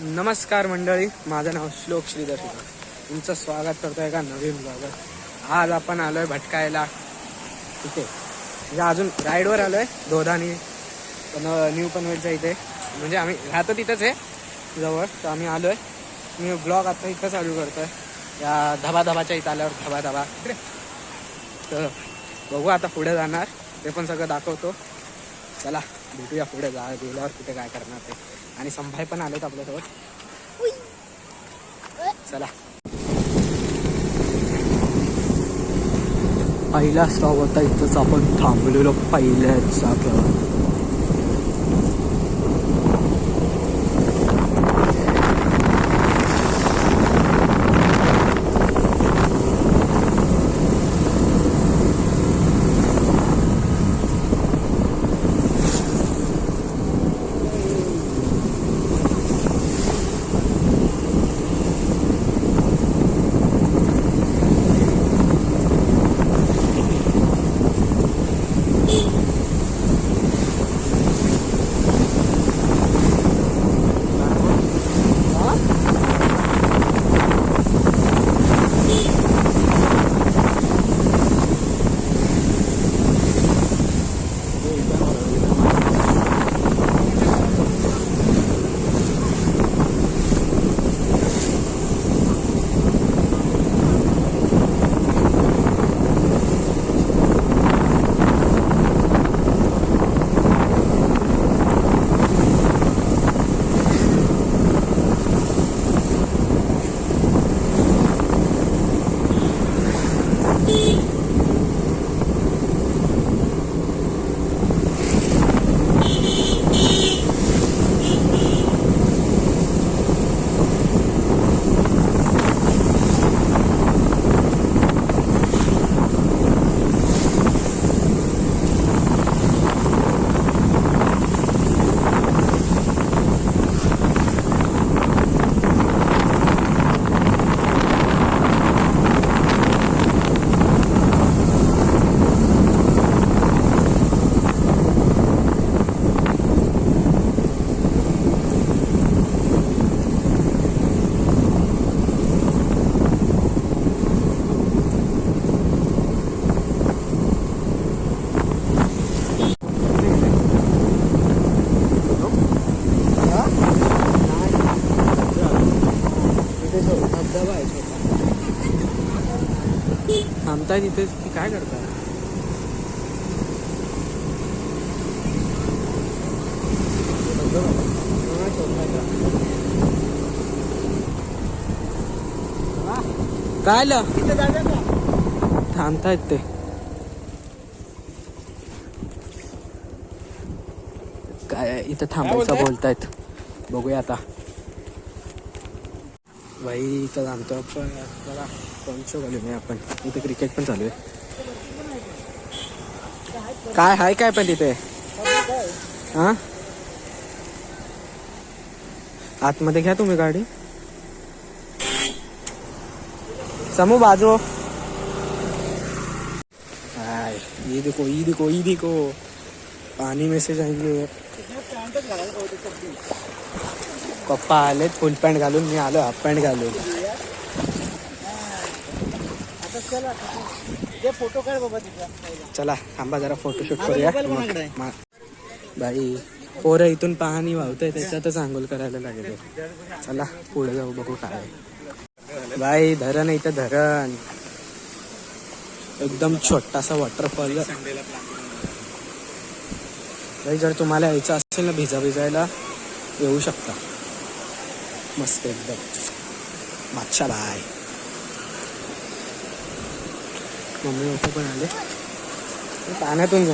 नमस्कार मंडळी, माझं नाव श्लोक श्रीधर तुमचं स्वागत करतोय का नवीन ब्लॉगर. आज आपण आलोय भटकायला इथे, म्हणजे अजून राईडवर आलोय दोधानी पण न्यू पनवेलच्या इथे. म्हणजे आम्ही राहतो तिथंच आहे जवळ, तर आम्ही आलोय. मी ब्लॉग आता इथं चालू करतोय या धबाधबाच्या इथं आल्यावर. धबाधबा तर बघू आता पुढे जाणार, ते पण सगळं दाखवतो. चला भेटूया पुढे गेल्यावर कुठे काय करणार ते. आणि संभाय पण आलेत आपल्यासोबत. चला, पहिला स्टॉप होता इथंच आपण थांबलेलो पहिल्याच आपलं. थांबताय तिथे की काय करताय? काय थांबतायत ते. काय इथं थांबायचं बोलतायत, बघूया आता. भाई इथं थांबतो आपण. बघा कोणचं बोलू नाही आपण, इथे क्रिकेट पण चालू आहे. काय हाय काय पण तिथे? हा, आतमध्ये घ्या तुम्ही गाडी. समूह बाजू. ये देखो ये देखो ये देखो, पानी में से जाएंगे. पप्पा आले फुल पॅन्ट घालून, मी आलो हाफ पॅन्ट घालून. फोटो काढ बाबा तिथं. चला थांबा जरा फोटोशूट करूया. बाई पोरं इथून पाणी वाहतंय, त्याच्यातच आंघोळ करायला लागेल. चला पुढे जाऊ, बघू काय. बाई धरण आहे इथं, धरण एकदम छोटासा वॉटरफॉल. बाई जर तुम्हाला यायचं असेल ना भिजायला, येऊ शकता. मस्त एकदम मागच्या बाय. मम्मी पप्पा पण आले पाण्यातून जा.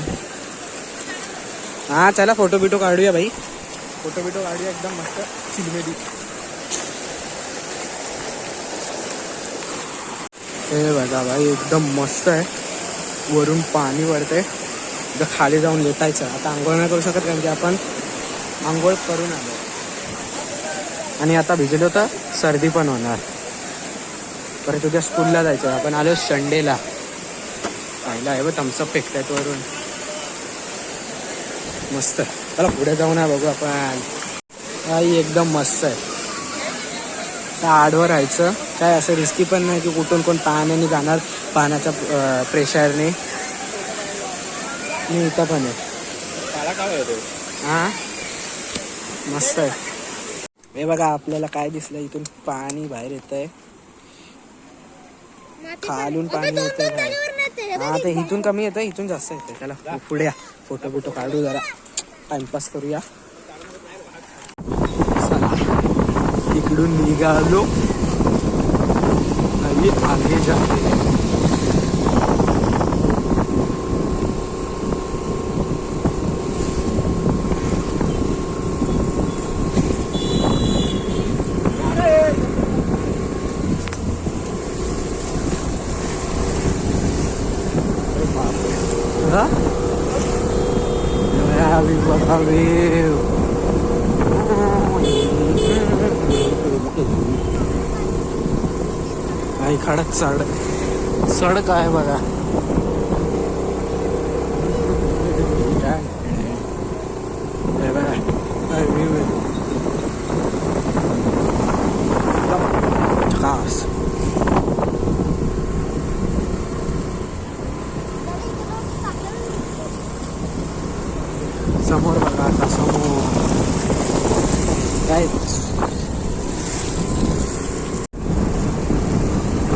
हा चला फोटो बिटो काढूया भाई, फोटो बिटो काढूया एकदम मस्त चिलमेली. हे बघा भाई एकदम मस्त आहे. वरून पाणी वरते, खाली जाऊन लेटायचं. आता आंघोळ नाही करू शकत कारण की आपण आंघोळ करून आलो आणि आता भिजलो तर सर्दी पण होणार. परत उद्या स्कूलला जायचं. आपण आलो संडेला. पाहिला आहे बघ थम्सअप फेकतायत वरून, मस्त. चला पुढे जाऊन बघू आपण. एकदम मस्त आहे. त्या आडवर राहायचं. काय असं रिस्की पण नाही की कुठून कोण पाण्याने जाणार, पाण्याच्या प्रेशरने. मी इथं पण आहे. हा मस्त आहे. हे बघा आपल्याला काय दिसलं, इथून पाणी बाहेर येत आहे, खालून पाणी येत आहे. हा ते इथून कमी येतं, इथून जास्त येतं. त्याला पुढे या, फोटो बिटो काढू, जरा टाइमपास करूया. चला इकडून निघालो आणि आगे जाते. काही खडक सडक आहे बघा. खास समोर बघा, आता समोर काय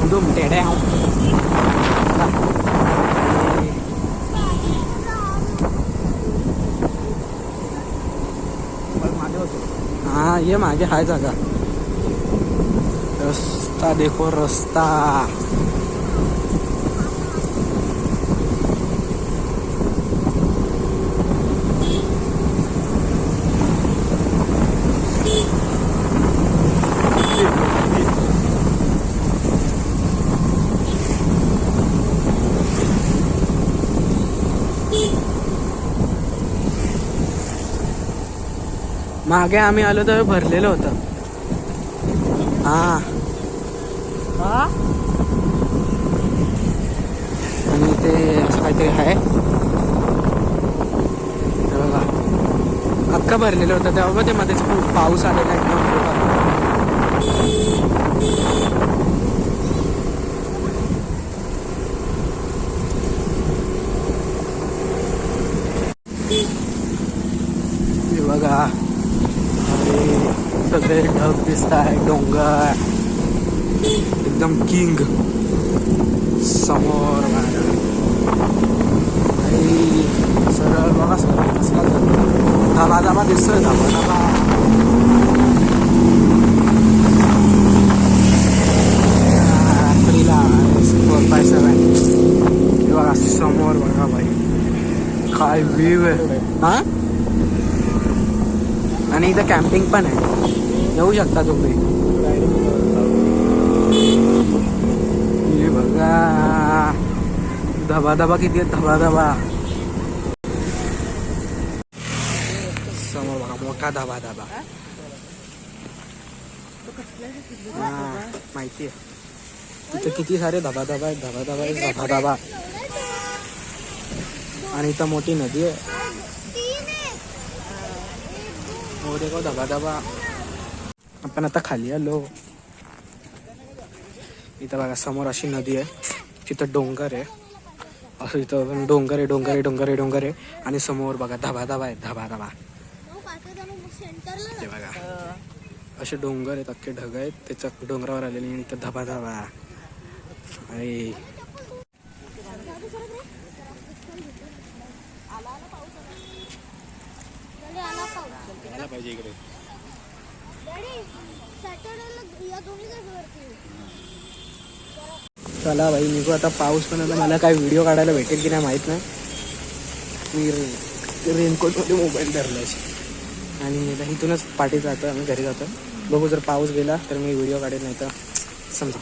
दुम टेड्या. हा ये मागे हाय जागा. रस्ता देखो रस्ता. मागे आम्ही आलो तर भरलेलं होतं. हा आणि ते असं काहीतरी आहे बघा, अख्खा भरलेलं होतं तेव्हा. ते मध्येच खूप पाऊस आलेला एकदम. बघा सगळे ढग दिसत आहे, डोंगर एकदम किंग समोर. सरळ बघा, सरळ कसला धाबा धाबा दिसतोय. धाबा धाबा 4x7. हे बघा समोर बघा भाई, काय व्ह्यू आहे. हा आणि इथं कॅम्पिंग पण आहे, येऊ शकता तुम्ही. हे बघा धबा धबा किती आहे, धबा धबा समोर बघा, मोठा धबा धबा. माहिती आहे तिथे किती सारे धबा धबा आहेत. धबा धबा आहे, धबा धबा. आणि इथं मोठी नदी आहे. हो देखो धबा धबा. आपण आता खाली आलो. इथं बघा समोर अशी नदी आहे, तिथं डोंगर आहे. असं इथं डोंगर आहे, डोंगर आहे, डोंगर आहे, डोंगर आहे. आणि समोर बघा धबा धबा आहे, धबा धबा. ते बघा असे डोंगर आहेत, अख्खे ढग आहेत, त्याच्या डोंगरावर आलेले. आणि इथं धबा धबा. अरे चला भाई निघू आता. पाऊस पण आता, मला काय व्हिडिओ काढायला भेटेल की नाही माहीत नाही. मी रेनकोटमध्ये मोबाईल धरलाय आणि इथूनच पाठी जातो, आम्ही घरी जातो. बघू जर पाऊस गेला तर मी व्हिडिओ काढेल, नाही तर समजा.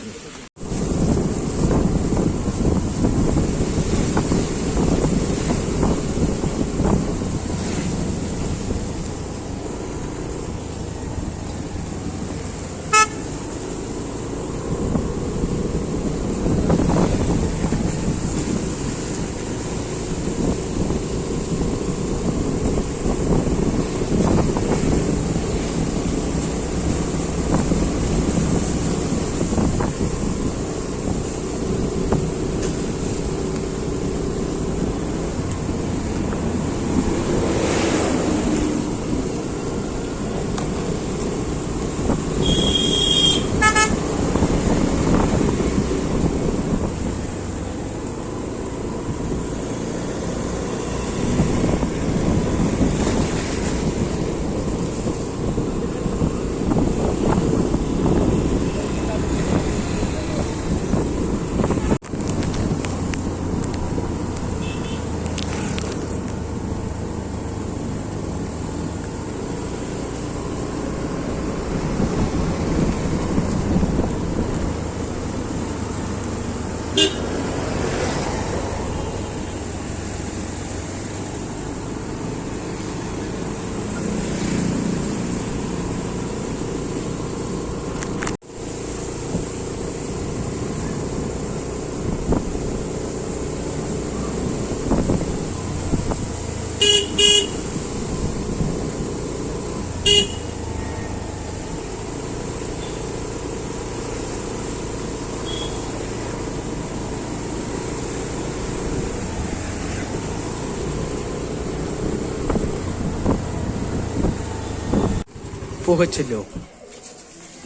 पोहोच लो.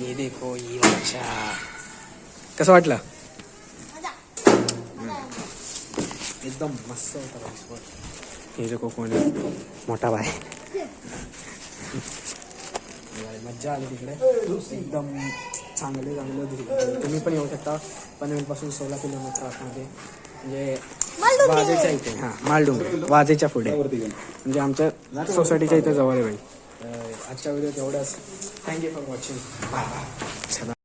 ये देखो ये अच्छा. कसं वाटलं? एकदम मस्त होता स्पॉट. हे जो कोण मोठा बाय मज्जा आली तिकडे एकदम चांगले तुम्ही पण येऊ शकता. पनवेलपासून 16 किलोमीटर आतमध्ये म्हणजे वाजेच्या इथे. हां मालडोंगरी वाजेच्या पुढे म्हणजे आमच्या सोसायटीच्या इथे जवळ आहे बाई. आजच्या व्हिडिओत एवढंच. Thank you for watching. Bye bye.